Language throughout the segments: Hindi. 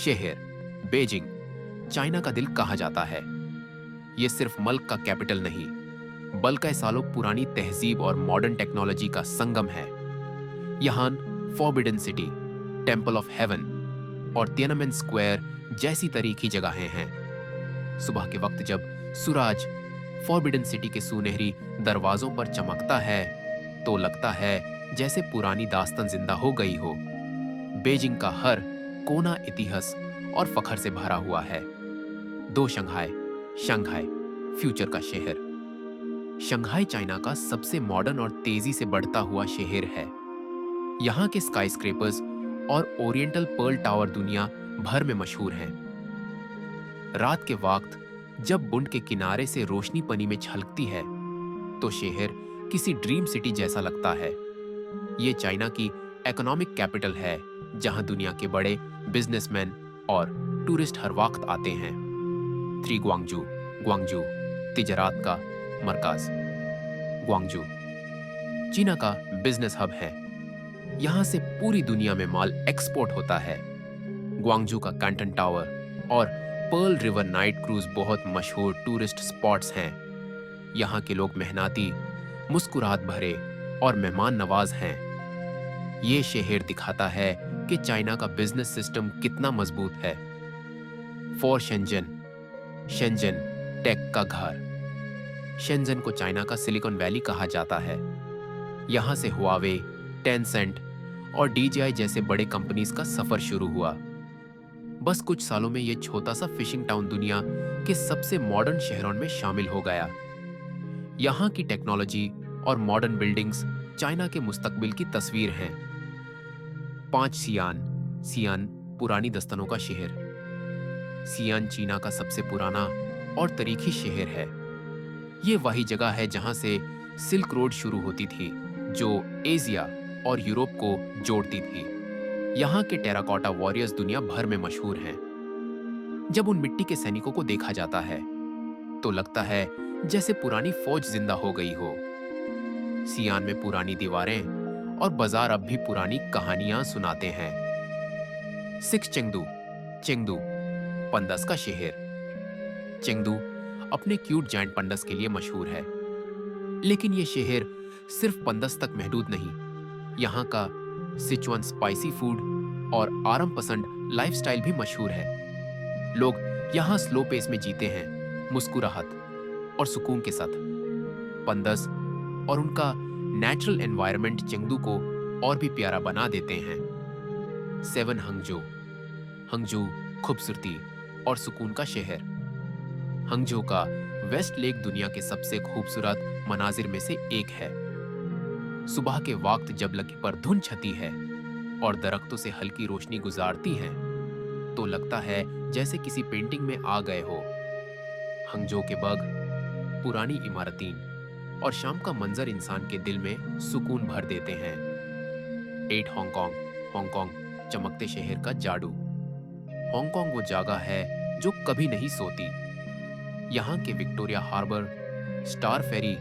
शहर बीजिंग चाइना का दिल कहा जाता है। ये सिर्फ मुल्क का कैपिटल नहीं, बल्कि सालों पुरानी तहजीब और मॉडर्न टेक्नोलॉजी का संगम है। यहाँ forbidden city, temple of haven और तिएननमेन स्क्वायर जैसी तरीकी जगहें हैं। सुबह के वक्त जब सूरज फॉरबिडन सिटी के सुनहरी दरवाजों पर चमकता है तो लगता है जैसे पुरानी दास्तान जिंदा हो गई हो। बीजिंग का हर कोना इतिहास और फखर से भरा हुआ है। दो शंघाई, शंघाई फ्यूचर का शहर। शंघाई चाइना का सबसे मॉडर्न और तेजी से बढ़ता हुआ शहर है। यहाँ के स्काईस्क्रेपर्स और ओरिएंटल पर्ल टावर दुनिया भर में मशहूर हैं। रात के वक्त जब बुंड के किनारे से रोशनी पनी में छलकती है तो शहर किसी ड्रीम सिटी जैसा लगता है। ये चाइना की इकोनॉमिक कैपिटल है, जहां दुनिया के बड़े बिजनेसमैन और टूरिस्ट हर वक्त आते हैं। थ्री ग्वांगजू, ग्वांगजू तिजारत का मरकज। ग्वांगजू चीना का बिजनेस हब है। यहां से पूरी दुनिया में माल एक्सपोर्ट होता है। ग्वांगजू का कैंटन टावर और पर्ल रिवर नाइट क्रूज बहुत मशहूर टूरिस्ट स्पॉट्स हैं। यहाँ के लोग मेहनती, मुस्कुराहट भरे और मेहमान नवाज हैं। ये शहर दिखाता है कि चाइना का बिजनेस सिस्टम कितना मजबूत है। फॉर शेंजन, शेंजन टेक का घर। शेंजन को चाइना का सिलिकॉन वैली कहा जाता है। यहाँ से हुआवे, टेंसेंट और डीजीआई जैसे बड़े कंपनीज का सफर शुरू हुआ। बस कुछ सालों में यह छोटा सा फिशिंग टाउन दुनिया के सबसे मॉडर्न शहरों में शामिल हो गया। यहाँ की टेक्नोलॉजी और मॉडर्न बिल्डिंग्स चाइना के मुस्तकबिल की तस्वीर हैं। 5 सियान, सियान पुरानी दस्तनों का शहर। सियान चीना का सबसे पुराना और तारीखी शहर है। ये वही जगह है जहां से सिल्क रोड शुरू होती थी, जो एशिया और यूरोप को जोड़ती थी। यहाँ के टेराकोटा वॉरियर्स दुनिया भर में मशहूर हैं। जब उन मिट्टी के सैनिकों को देखा जाता है तो लगता है जैसे पुरानी फौज जिंदा हो गई हो। सियान में पुरानी दीवारें और बाजार अब भी पुरानी कहानियां सुनाते हैं। सिक्स चेंगदू, चेंगदू पंडस का शहर। चेंगदू अपने क्यूट जायंट पंडस के लिए मशहूर है, लेकिन यह शहर सिर्फ पंडस तक महदूद नहीं। यहाँ का सिचुआन स्पाइसी फूड और आराम पसंद लाइफस्टाइल भी मशहूर है। लोग यहाँ स्लो पेस में जीते हैं, मुस्कुराहट और सुकून के साथ। पंडस और उनका नेचुरल एनवायरनमेंट चेंगदू को और भी प्यारा बना देते हैं। 7 हंगझो, हंगझो खूबसूरती और सुकून का शहर। हंगझो का वेस्ट लेक दुनिया के सबसे खूबसूरत मनाजिर में से एक है। सुबह के वक्त जब लकी पर धुंध छती है और दरख्तों से हल्की रोशनी गुजारती है तो लगता है जैसे किसी पेंटिंग में आ गए हो। हंगझो के बग, पुरानी इमारतें और शाम का मंजर इंसान के दिल में सुकून भर देते हैं। 8 हांगकांग, हांगकांग चमकते शहर का जादू। हांगकांग वो जगह है जो कभी नहीं सोती। यहाँ के विक्टोरिया हार्बर, स्टार फेरी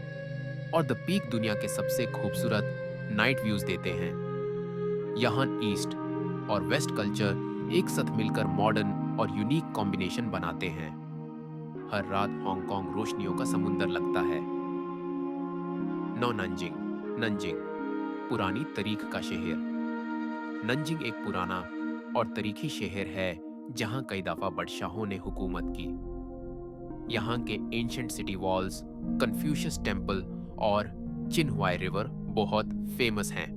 और द पीक दुनिया के सबसे खूबसूरत नाइट व्यूज देते हैं। यहाँ ईस्ट और वेस्ट कल्चर एक साथ मिलकर मॉडर्न और यूनिक कॉम्बिनेशन बनाते हैं। हर रात हांगकांग रोशनियों का समुंदर लगता है। नौ नंजिंग, नंजिंग पुरानी तारीख का शहर। नंजिंग एक पुराना और तारीखी शहर है जहां कई दफा बादशाहों ने हुकूमत की। यहाँ के ancient city walls, Confucius temple और चिनहुआई रिवर बहुत फेमस हैं।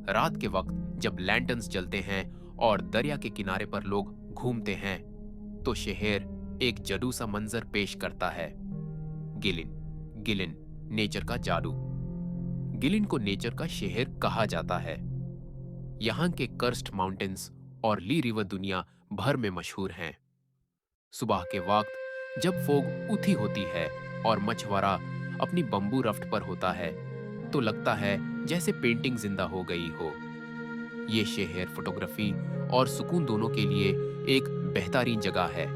रात के वक्त जब लैंटर्न्स जलते हैं और दरिया के किनारे पर लोग घूमते हैं तो शहर एक जादू सा मंजर पेश करता है। गिलिन, गिलिन नेचर का जादू। गिलिन को नेचर का शहर कहा जाता है। यहाँ के कर्स्ट माउंटेन्स और ली रिवर दुनिया भर में मशहूर हैं। सुबह के वक्त जब फोग उठी होती है और मछुआरा अपनी बंबू रफ्ट पर होता है तो लगता है जैसे पेंटिंग जिंदा हो गई हो। ये शहर फोटोग्राफी और सुकून दोनों के लिए एक बेहतरीन जगह है।